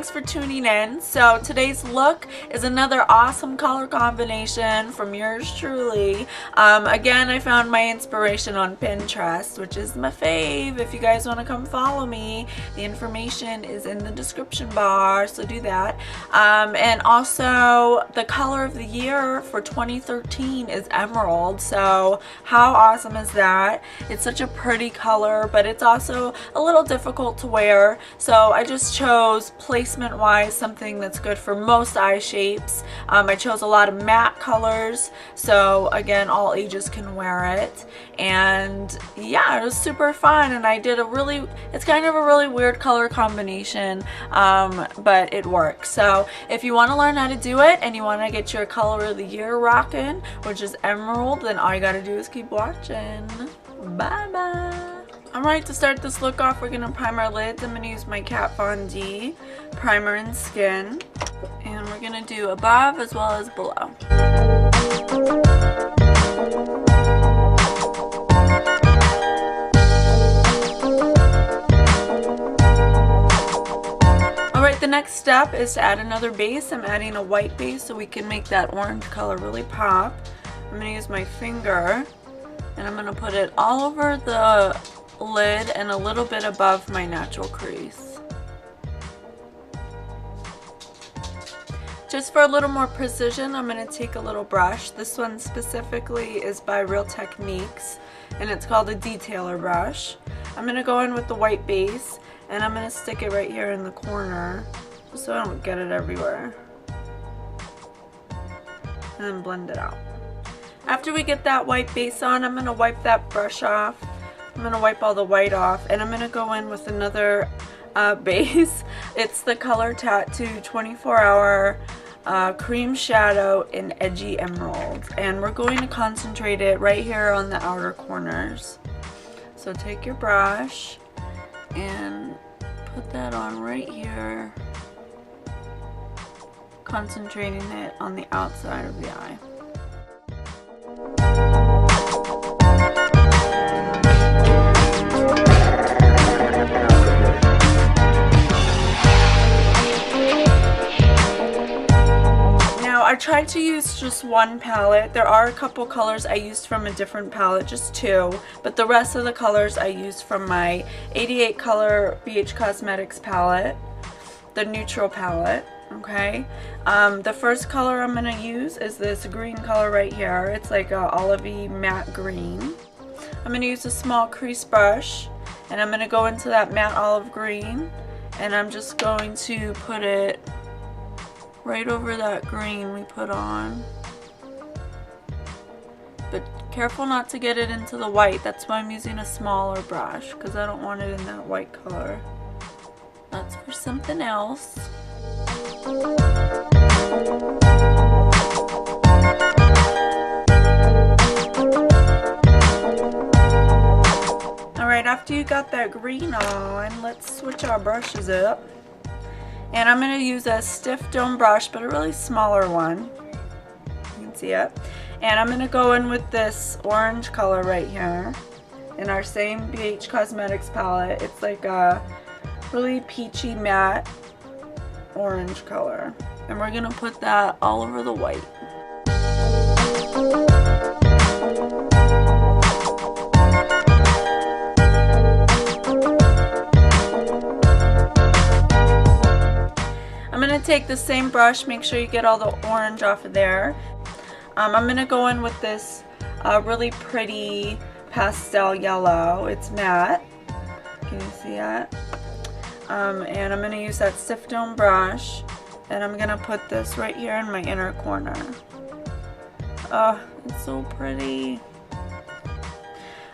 thanks for tuning in. So today's look is another awesome color combination from yours truly. Again, I found my inspiration on Pinterest, which is my fave. If you guys want to come follow me, the information is in the description bar, so do that. And also, the color of the year for 2013 is emerald, so how awesome is that? It's such a pretty color, but it's also a little difficult to wear, so I just chose placement wise something that's good for most eye shapes. I chose a lot of matte colors, so again, all ages can wear it. And yeah, it was super fun, and I did it's kind of a really weird color combination, but it works. So if you want to learn how to do it and you want to get your color of the year rocking, which is emerald, then all you gotta do is keep watching. Bye bye. Alright, to start this look off, we're going to prime our lids. I'm going to use my Kat Von D primer and skin, and we're going to do above as well as below. Alright, the next step is to add another base. I'm adding a white base so we can make that orange color really pop. I'm going to use my finger, and I'm going to put it all over the lid and a little bit above my natural crease. Just for a little more precision, I'm going to take a little brush. This one specifically is by Real Techniques, and it's called a detailer brush. I'm going to go in with the white base, and I'm going to stick it right here in the corner just so I don't get it everywhere, and then blend it out. After we get that white base on, I'm going to wipe that brush off. I'm going to wipe all the white off, and I'm going to go in with another base. It's the Color Tattoo 24-Hour Cream Shadow in Edgy Emerald, and we're going to concentrate it right here on the outer corners. So take your brush and put that on right here, concentrating it on the outside of the eye. I tried to use just one palette. There are a couple colors I used from a different palette, just two, but the rest of the colors I used from my 88 color BH Cosmetics palette, the neutral palette. Okay, the first color I'm going to use is this green color right here. It's like a olivey matte green. I'm going to use a small crease brush, and I'm going to go into that matte olive green, and I'm just going to put it right over that green we put on. But careful not to get it into the white. That's why I'm using a smaller brush, because I don't want it in that white color. That's for something else. Alright, after you got that green on, let's switch our brushes up. And I'm going to use a stiff dome brush, but a really smaller one. You can see it. And I'm going to go in with this orange color right here in our same BH Cosmetics palette. It's like a really peachy matte orange color. And we're going to put that all over the white. I'm going to take the same brush, make sure you get all the orange off of there. I'm going to go in with this really pretty pastel yellow. It's matte. Can you see that? And I'm going to use that stiff dome brush, and I'm going to put this right here in my inner corner. Oh, it's so pretty.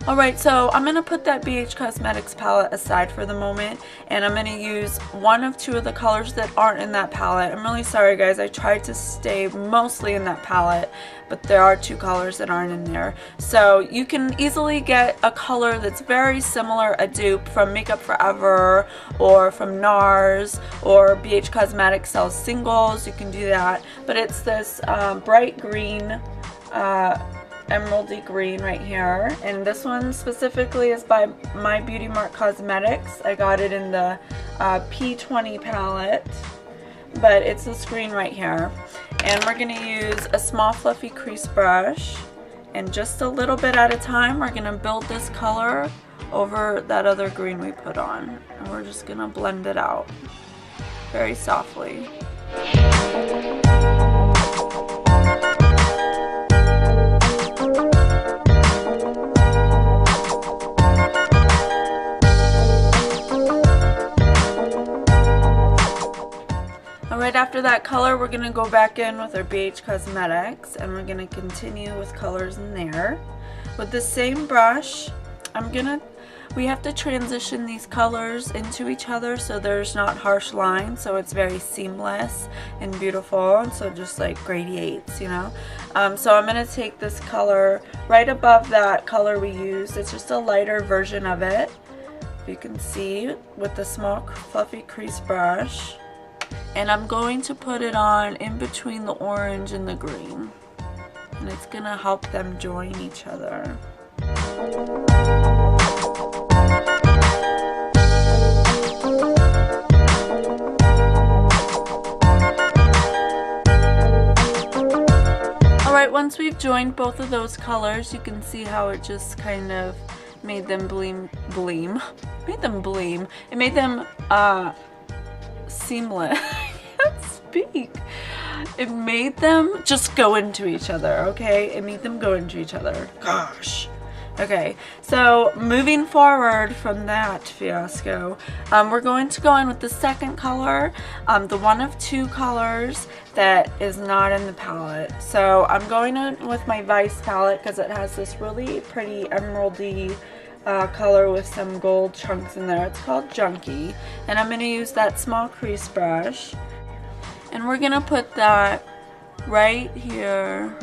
Alright, so I'm going to put that BH Cosmetics palette aside for the moment, and I'm going to use one of two of the colors that aren't in that palette. I'm really sorry guys, I tried to stay mostly in that palette, but there are two colors that aren't in there. So you can easily get a color that's very similar, a dupe from Makeup Forever or from NARS, or BH Cosmetics sells singles, you can do that. But it's this bright green, emeraldy green right here, and this one specifically is by My Beauty Mark Cosmetics. I got it in the P20 palette. but it's this green right here. And we're going to use a small fluffy crease brush, and just a little bit at a time we're going to build this color over that other green we put on. And we're just going to blend it out very softly. Right after that color, we're going to go back in with our BH Cosmetics, and we're going to continue with colors in there. With the same brush, we have to transition these colors into each other so there's not harsh lines, so it's very seamless and beautiful, and so just like gradiates, you know. So I'm going to take this color right above that color we used. It's just a lighter version of it, you can see, with the small fluffy crease brush. And I'm going to put it on in between the orange and the green. And it's going to help them join each other. Alright, once we've joined both of those colors, you can see how it just kind of made them bleam. Made them bleam. It made them, seamless. I can't speak. It made them just go into each other, okay? It made them go into each other. Gosh. Okay, so moving forward from that fiasco, we're going to go in with the second color, the one of two colors that is not in the palette. So I'm going in with my Vice palette because it has this really pretty emeraldy color with some gold chunks in there. It's called Junkie, and I'm going to use that small crease brush, and we're going to put that right here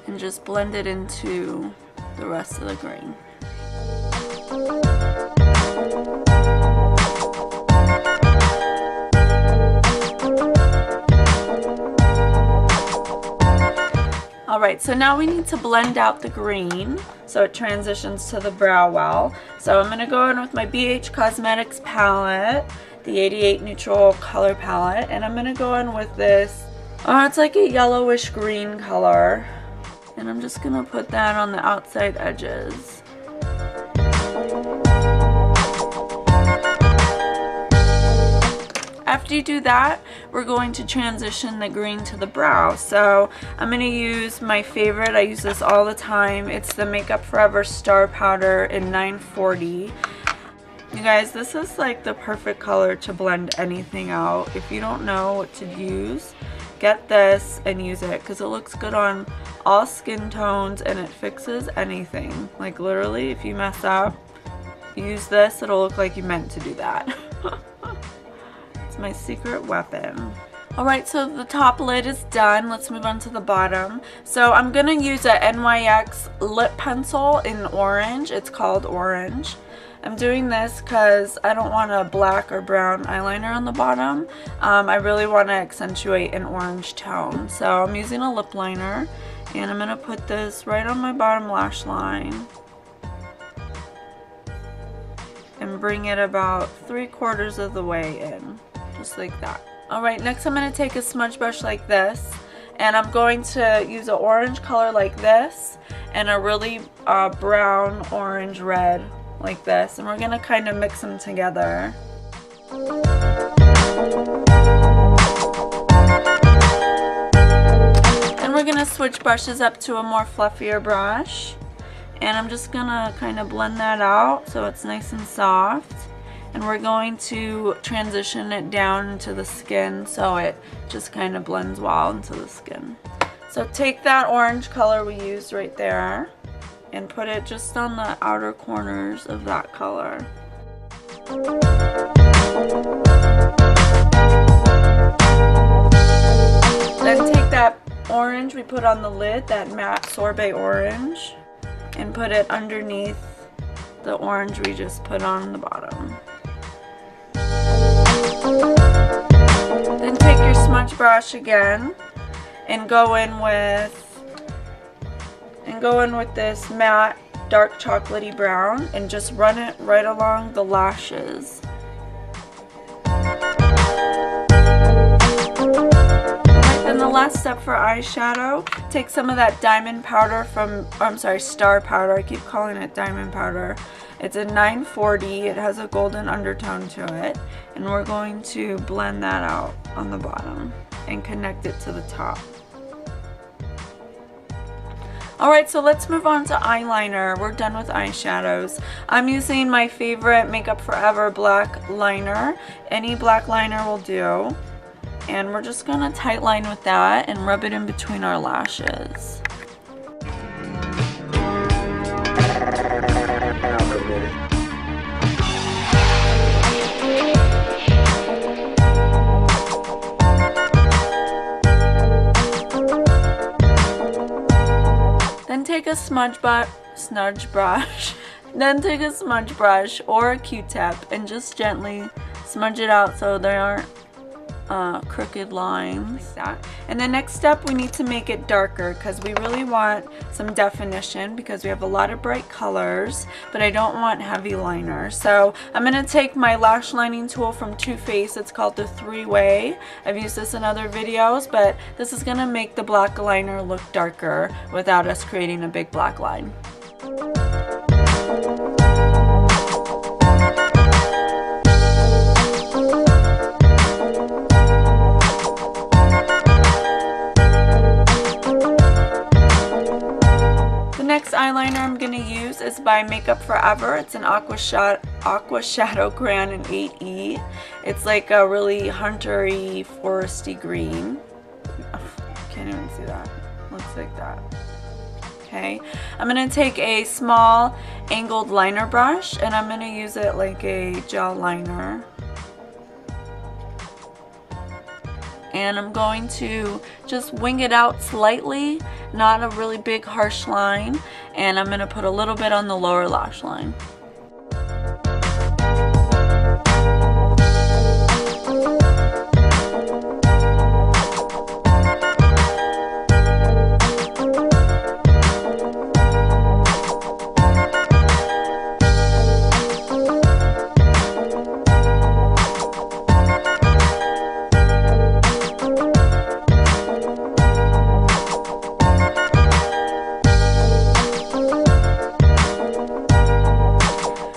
and just blend it into the rest of the green. Alright, so now we need to blend out the green so it transitions to the brow well. So I'm going to go in with my BH Cosmetics palette, the 88 Neutral color palette, and I'm going to go in with this, it's like a yellowish green color, and I'm just going to put that on the outside edges. After you do that, we're going to transition the green to the brow. So I'm going to use my favorite, I use this all the time, it's the Makeup Forever Star Powder in 940. You guys, this is like the perfect color to blend anything out. If you don't know what to use, get this and use it because it looks good on all skin tones and it fixes anything. Like literally, if you mess up, use this, it'll look like you meant to do that. It's my secret weapon. Alright, so the top lid is done. Let's move on to the bottom. So I'm going to use a NYX lip pencil in orange. It's called Orange. I'm doing this because I don't want a black or brown eyeliner on the bottom. I really want to accentuate an orange tone. So I'm using a lip liner, and I'm going to put this right on my bottom lash line and bring it about 3/4 of the way in, just like that. Alright, next I'm going to take a smudge brush like this, and I'm going to use an orange color like this and a really brown orange red like this, and we're going to kind of mix them together. And we're going to switch brushes up to a more fluffier brush, and I'm just going to kind of blend that out so it's nice and soft. And we're going to transition it down into the skin so it just kind of blends well into the skin. So take that orange color we used right there and put it just on the outer corners of that color. Then take that orange we put on the lid, that matte sorbet orange, and put it underneath the orange we just put on the bottom. Then take your smudge brush again and go in with this matte dark chocolatey brown and just run it right along the lashes. last step for eyeshadow, take some of that diamond powder from, or I'm sorry, star powder. I keep calling it diamond powder. It's a 940. It has a golden undertone to it. And we're going to blend that out on the bottom and connect it to the top. Alright, so let's move on to eyeliner. We're done with eyeshadows. I'm using my favorite Makeup Forever black liner. Any black liner will do. And we're just going to tight line with that and rub it in between our lashes. Then take a smudge brush, then take a smudge brush or a Q-tip and just gently smudge it out so there aren't crooked lines like that. And the next step, we need to make it darker because we really want some definition because we have a lot of bright colors, but I don't want heavy liner. So I'm going to take my lash lining tool from Too Faced. It's called the 3-way. I've used this in other videos, but this is going to make the black liner look darker without us creating a big black line. Eyeliner I'm going to use is by Makeup Forever. It's an Aqua Shadow Crayon in 8E. It's like a really huntery, foresty green. Can't even see that. Looks like that. Okay. I'm going to take a small angled liner brush and I'm going to use it like a gel liner. And I'm going to just wing it out slightly, not a really big harsh line, and I'm going to put a little bit on the lower lash line.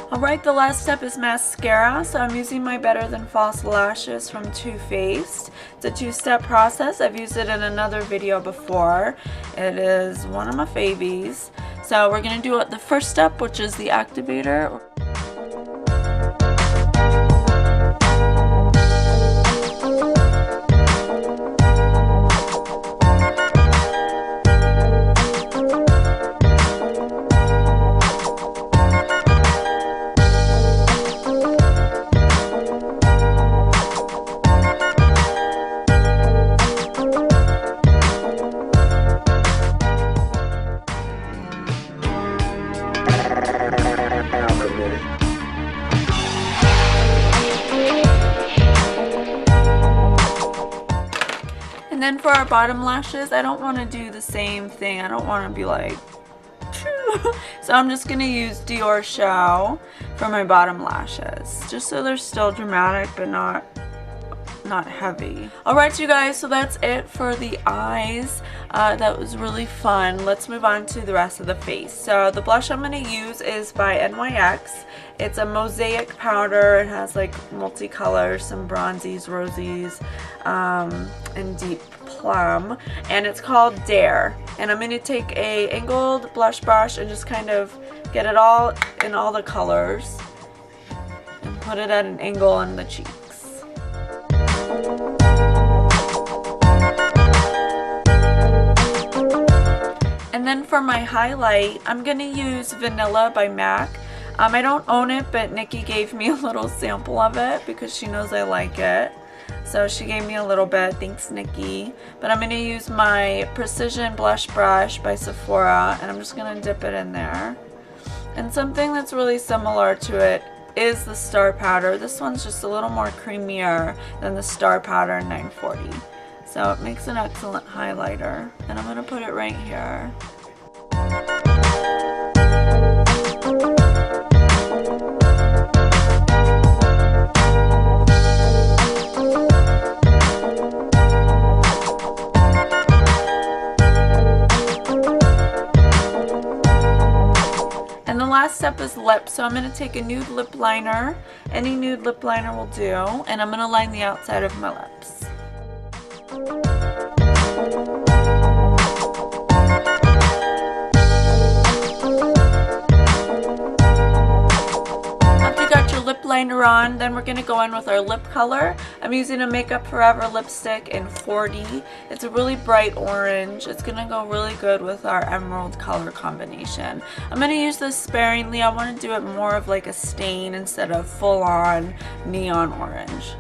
Alright, the last step is mascara. So I'm using my Better Than False lashes from Too Faced. It's a 2-step process. I've used it in another video before. It is one of my favies. So we're going to do the first step, which is the activator. And then for our bottom lashes, I don't want to do the same thing. I don't want to be like, so I'm just going to use Dior Show for my bottom lashes, just so they're still dramatic but not heavy. Alright, you guys, so that's it for the eyes. That was really fun. Let's move on to the rest of the face. So the blush I'm going to use is by NYX. It's a mosaic powder. It has like multicolors, some bronzies, rosies, and deep plum, and it's called Dare. And I'm going to take a angled blush brush and just kind of get it all in all the colors and put it at an angle on the cheeks. And then for my highlight, I'm going to use Vanilla by MAC. I don't own it, but Nikki gave me a little sample of it because she knows I like it. So she gave me a little bit. Thanks, Nikki. But I'm going to use my Precision Blush Brush by Sephora, and I'm just going to dip it in there. And something that's really similar to it is the Star Powder. This one's just a little more creamier than the Star Powder 940. So it makes an excellent highlighter. And I'm going to put it right here. up is lips, so I'm going to take a nude lip liner. Any nude lip liner will do, and I'm going to line the outside of my lips. Lip liner on, then we're going to go in with our lip color. I'm using a Makeup Forever lipstick in 40. It's a really bright orange. It's going to go really good with our emerald color combination. I'm going to use this sparingly. I want to do it more of like a stain instead of full on neon orange.